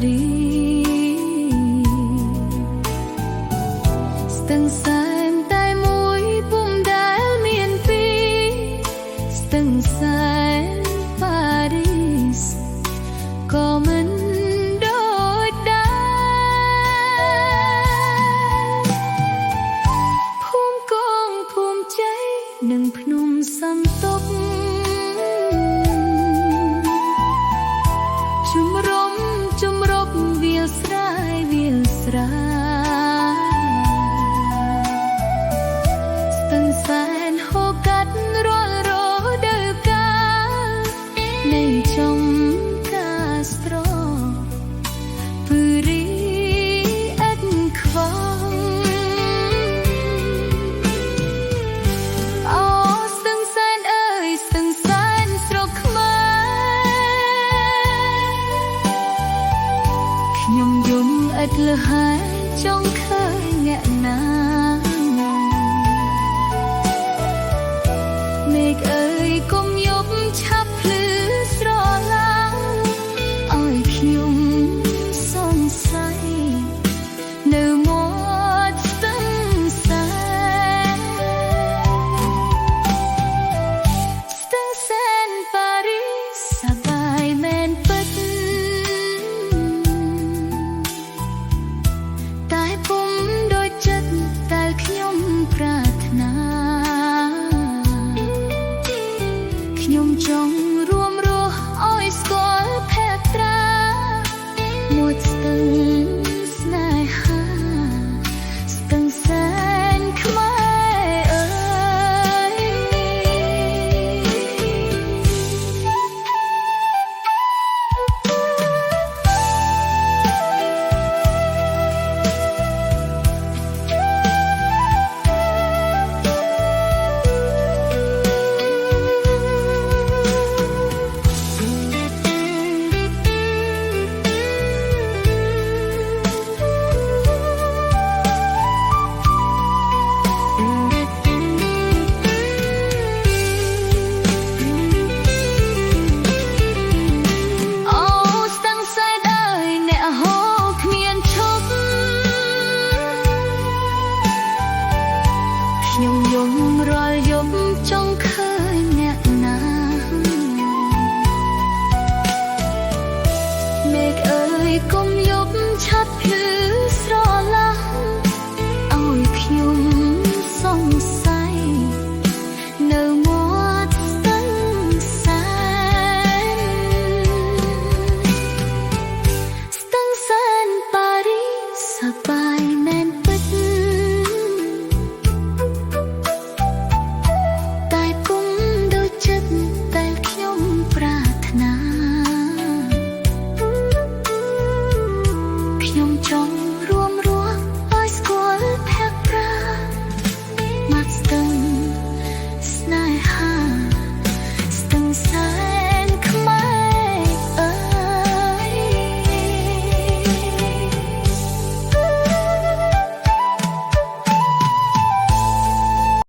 រីស្ទឹងសែនតែមួយពុំដែលមានពីរស្ទឹងសែនប៉ារីសក៏មិនដូចដែរភូមិកងភូមិជ័យនិងភ្នំសំទុកជំរប់វាលស្រែវាលស្រែស្ទឹងសែនហូរកាត់រាល់រដូវកាលនៃចំការស្រពឺរីឥតខ្វល់អូស្ទឹងសែនអើយស្ទឹងសែនស្រុកខ្មែរខ្ញុំយំឥតលះចង់ឃើញអ្នកណាមេឃអើយកុំយប់ឆាប់ភ្លឺស្រឡាំងឲ្យខ្ញុំសង្ស័យនៅមាត់ស្ទឹងសែនស្ទឹងសែនប៉ារីសសប្បាយមែនពិតតែពុំដូចចិត្តដែលខ្ញុំប្រាថ្នាខ្ញុំចង់រួមរស់ឲ្យស្គាល់ភក្ត្រាមួយស្ទឹងស្នេហាស្ទឹងសែនខ្មែរអើយខ្ញុំយំរាល់យប់ចង់ឃើញអ្នកណាមេឃអើយកុំ